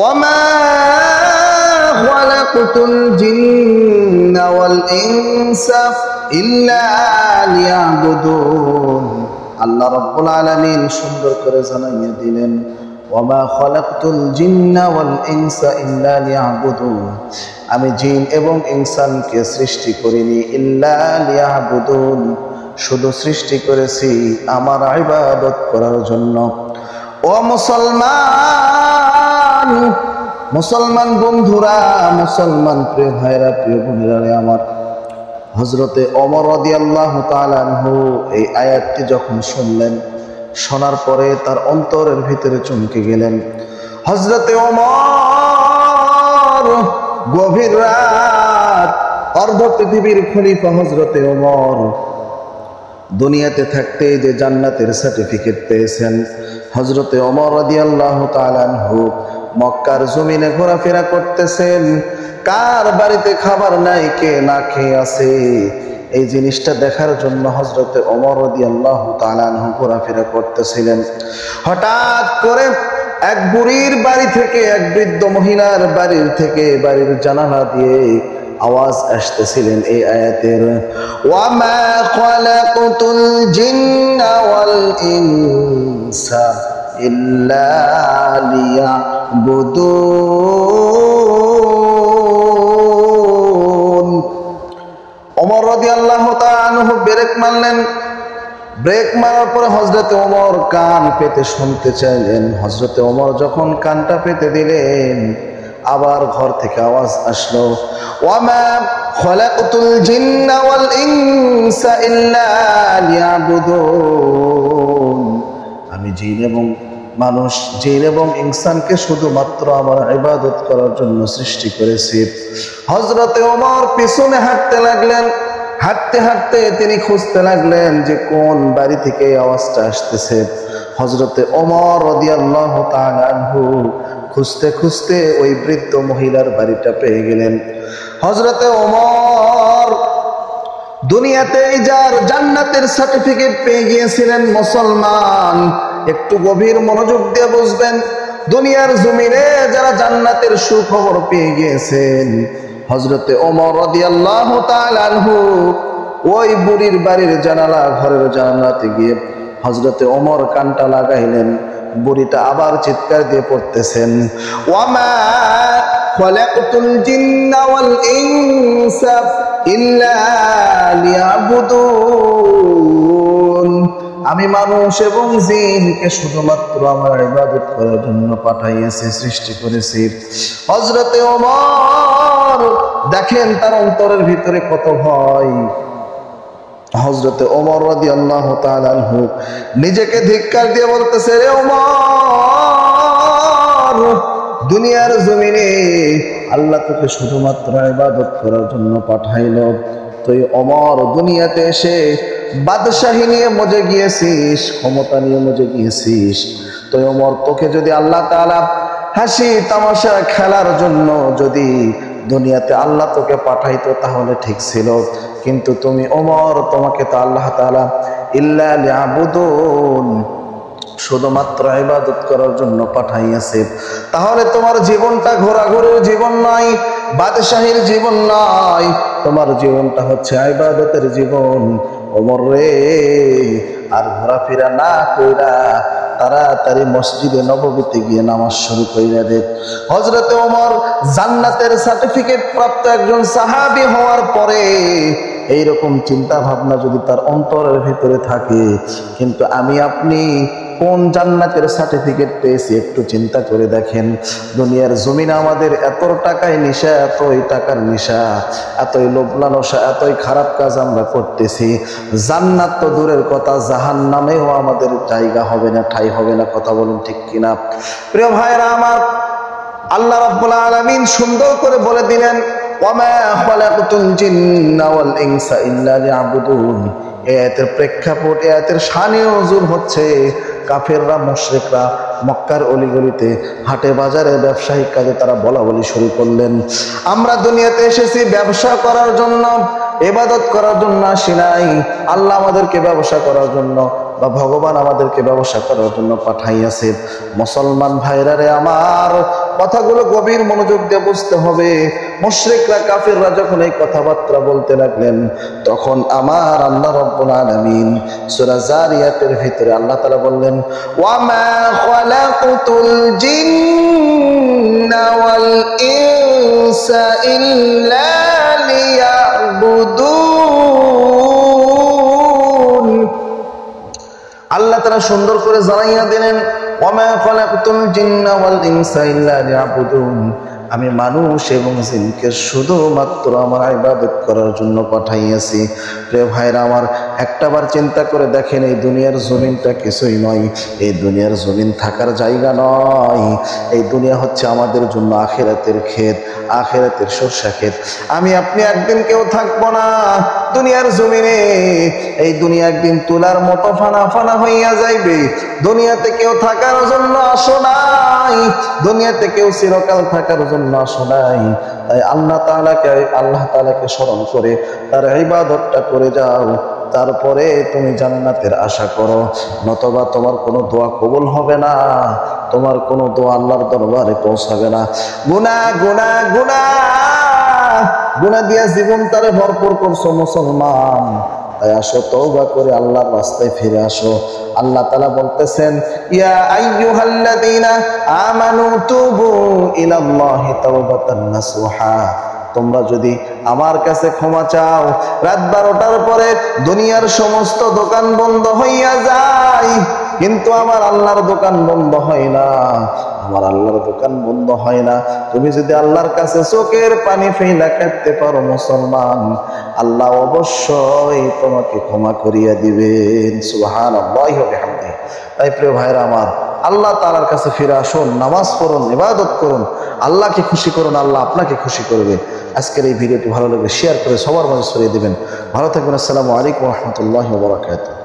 ওয়ামা খালাকতুল জিন্না ওয়াল ইনসা ইল্লা লিয়াবুদুন। আল্লাহ রাব্বুল আলামিন সুন্দর করে জানাইয়া দিলেন, ওয়ামা খালাকতুল জিন্না ওয়াল ইনসা ইল্লা লিয়াবুদুন, আমি জিন এবং ইনসানকে সৃষ্টি করিনি ইল্লা লিয়াবুদুন, শুধু সৃষ্টি করেছি আমার ইবাদত করার জন্য। ও মুসলমান, মুসলমান বন্ধুরা, মুসলমান প্রিয় ভাইরা, প্রিয় বোনেরা আমার, হযরতে ওমর রাদিয়াল্লাহু তাআলা আনহু এই আয়াতটি যখন শুনলেন, শোনার পরে তার অন্তরের ভিতরে চমকে গেলেন। হযরতে ওমর, গভীর রাত, অর্ধ পৃথিবীর খলিফা হযরতে ওমর, দুনিয়াতে থাকতে যে জান্নাতের সার্টিফিকেট পেয়েছেন, হযরতে ওমর রাদিয়াল্লাহু তাআলা আনহু মক্কার জমিনে ঘোরাফেরা করতেছেন। কার বাড়িতে খাবার নাই, কে না খেয়ে আছে, এই জিনিসটা দেখার জন্য হযরতে ওমর রাদিয়াল্লাহু তাআলা আনহু ঘোরাফেরা করতেছিলেন। হঠাৎ করে এক বুড়ির বাড়ি থেকে, এক বৃদ্ধ মহিলার বাড়ির থেকে, বাড়ির জানালা দিয়ে আওয়াজ আসতেছিলেন এই আয়াতের, ওয়ামা খালাকতুল জিন্না ওয়াল ইনসা ইল্লা লিয়াবুদুন। ওমর রাদিয়াল্লাহু তাআলা আনহু ব্রেক মারলেন। ব্রেক মারার পরে হযরতে ওমর কান পেতে শুনতে চাইলেন। হযরতে ওমর যখন কানটা পেতে দিলেন, আবার ঘর থেকে আওয়াজ আসলো, ওয়ামা খালাকতুল জিন্না ওয়াল ইনসা ইল্লা লিয়াবুদুন, আমি জিন এবং মানুষ, জিন এবং ইনসানকে শুধুমাত্র আমার ইবাদত করার জন্য সৃষ্টি করেছি। হযরতে ওমর পিছনে হাঁটতে লাগলেন। হাঁটতে হাঁটতে তিনি খুঁজতে লাগলেন যে কোন বাড়ি থেকে আওয়াজটা আসতেছে। হযরতে ওমর রাদিয়াল্লাহু তাআলা আনহু খুঁজতে খুঁজতে ওই বৃদ্ধ মহিলার বাড়িটা পেয়ে গেলেন। হযরতে ওমর দুনিয়াতে যার জান্নাতের সার্টিফিকেট পেয়ে গিয়েছিলেন, মুসলমান একটু গভীর মনোযোগ দিয়ে বুঝবেন, দুনিয়ার জমিনে যারা জান্নাতের সুখবর পেয়ে গিয়েছেন, হযরতে ওমর রাদিয়াল্লাহু তাআলা আনহু ওই বুড়ির বাড়ির জানালা, ঘরের জানালাতে গিয়ে হযরতে ওমর কানটা লাগাইলেন। বুড়িটা আবার চিৎকার দিয়ে পড়তেছেন, ওয়ামা খালাকতুল জিন্না ওয়াল ইনসা ইল্লা লিয়াবুদুন, আমি মানুষ এবং জিনকে শুধুমাত্র আমার ইবাদত করার জন্য পাঠাইয়াছি, সৃষ্টি করেছি। হযরতে ওমর দেখেন তার অন্তরের ভিতরে কত ভয়। হযরতে ওমর রাদিয়াল্লাহু তাআলা আনহু নিজেকে ধিক্কার দিয়ে বলতেছে, রে ওমর, দুনিয়ার জমিনে আল্লাহ তোকে শুধুমাত্র ইবাদত করার জন্য পাঠাইল, তুই ওমর দুনিয়াতে এসে বাদশাহী নিয়ে মজে গিয়েছিস, ক্ষমতা নিয়ে মজে গিয়েছিস। তুই ওমর, তোকে যদি আল্লাহ তাআলা হাসি তামাশা খেলার জন্য যদি দুনিয়াতে আল্লাহ তোকে পাঠাইতো তাহলে ঠিক ছিল, কিন্তু তুমি ওমর, তোমাকে তো আল্লাহ তাআলা ইল্লা লিয়াবুদুন, শুধুমাত্র ইবাদত করার জন্য পাঠাইয়াছে। তাহলে তোমার জীবনটা ঘোরাঘুরির জীবন নয়, বাদশাহীর জীবন নয়, তোমার জীবনটা হচ্ছে ইবাদতের জীবন। ওমর রে, আর ঘোরাফেরা না কইরা তাড়াতাড়ি মসজিদে নববীতে গিয়ে নামাজ শুরু কইরা দে। হযরতে ওমর জান্নাতের সার্টিফিকেট প্রাপ্ত একজন সাহাবী হওয়ার পরে এইরকম চিন্তা ভাবনা যদি তার অন্তরের ভিতরে থাকে, কিন্তু আমি আপনি কোন জান্নাতের সার্টিফিকেট পেয়েছি একটু চিন্তা করে দেখেন। দুনিয়ার জমিনে আমাদের এত টাকায় নেশা, এতই টাকার নেশা, এতই লোভ লালসা, এতই খারাপ কাজ আমরা করতেছি। জান্নাত তো দূরের কথা, জাহান্নামেও আমাদের জায়গা হবে না, ঠাঁই হবে না। কথা বলুন ঠিক কিনা? প্রিয় ভাইরা আমার, আল্লাহ রাব্বুল আলামিন সুন্দর করে বলে দিলেন, ওয়ামা খালাকতুল জিন্না ওয়াল ইনসা ইল্লা লিয়াবুদুন। এর প্রেক্ষাপট, এর শানে নজুল হচ্ছে কাফেররা, মুশরিকরা মক্কার অলিগলিতে, হাটে বাজারে, ব্যবসায়িক কাজে তারা বলা বলি শুরু করলেন, আমরা দুনিয়াতে এসেছি ব্যবসা করার জন্য, ইবাদত করার জন্য আসি নাই। আল্লাহ আমাদেরকে ব্যবসা করার জন্য বা ভগবান আমাদেরকে ব্যবসা করার জন্য পাঠাইয়াছে। মুসলমান ভাইরা রে আমার, কথাগুলো গভীর মনোযোগ দিয়ে বুঝতে হবে। মুশরিকরা কাফিররা যখন এই কথাবার্তা বলতে লাগলেন, তখন আমার আল্লাহ রাব্বুল আলামিন সূরা জারিয়াতের ভিতরে আল্লাহ তাআলা বললেন, ওয়া মা খালাকুতুল জিন্না ওয়াল ইনসা ইল্লা লিয়াবুদুন। আল্লাহ তাআলা সুন্দর করে জানাইয়া দিলেন, ওয়া মা খালাকুতুল জিন্না ওয়াল ইনসা ইল্লা লিয়াবুদুন, আমি মানুষ এবং জিনকে শুধুমাত্র আমার ইবাদত করার জন্য পাঠাইয়াছি। প্রিয় ভাইরা আমার, একটাবার চিন্তা করে দেখেন, এই দুনিয়ার জমিনটা কিছুই নয়, এই দুনিয়ার জমিন থাকার জায়গা নয়। এই দুনিয়া হচ্ছে আমাদের জন্য আখিরাতের ক্ষেত, আখিরাতের সরষা ক্ষেত। আমি আপনি একদিন কেউ থাকবো না দুনিয়ার জমিনে। এই দুনিয়া একদিন তুলার মতো ফানা ফানা হইয়া যাইবে। দুনিয়াতে কেউ থাকার জন্য আসো নাই, দুনিয়াতে কেউ চিরকাল থাকার জন্য আসো নাই। তাই আল্লাহ তাআলাকে স্মরণ করে তার ইবাদতটা করে যাও, তারপরে তুমি জান্নাতের আশা করো। নতবা তোমার কোনো দোয়া কবুল হবে না, তোমার কোনো দোয়া আল্লাহর দরবারে পৌঁছাবে না। গুনাহ গুনাহ গুনাহ গুনাহ দিয়া জীবন তারে ভরপুর করছো মুসলমান। তাই আসো, তওবা করে আল্লাহর রাস্তায় ফিরে আসো। আল্লাহ তাআলা বলতেছেন, ইয়া আইয়ুহাল্লাযীনা আমানু তুবু ইলাল্লাহি তাওবাতান নাসুহা। তোমরা যদি আমার কাছে ক্ষমা চাও, রাত 12টার পরে দুনিয়ার সমস্ত দোকান বন্ধ হইয়া যায়, কিন্তু আমার আল্লাহর দোকান বন্ধ হয় না, আমার আল্লাহর দোকান বন্ধ হয় না। তুমি যদি আল্লাহর কাছে চোখের পানি ফেলা কাঁদতে পারো মুসলমান, আল্লাহ অবশ্যই তোমাকে ক্ষমা করিয়া দিবেন। সুবহানাল্লাহি ওয়া বিহামদিহি। তাই প্রিয় ভাইরা আমার, আল্লাহ তাআলার কাছে ফিরে আসুন, নামাজ পড়ুন, ইবাদত করুন, আল্লাহকে খুশি করুন, আল্লাহ আপনাকে খুশি করবে। আজকের এই ভিডিওটি ভালো লাগলে শেয়ার করে সবার মাঝে ছড়িয়ে দিবেন। ভালো থাকবেন। আসসালামু আলাইকুম ওয়া রাহমাতুল্লাহি ওয়া বারাকাতুহু।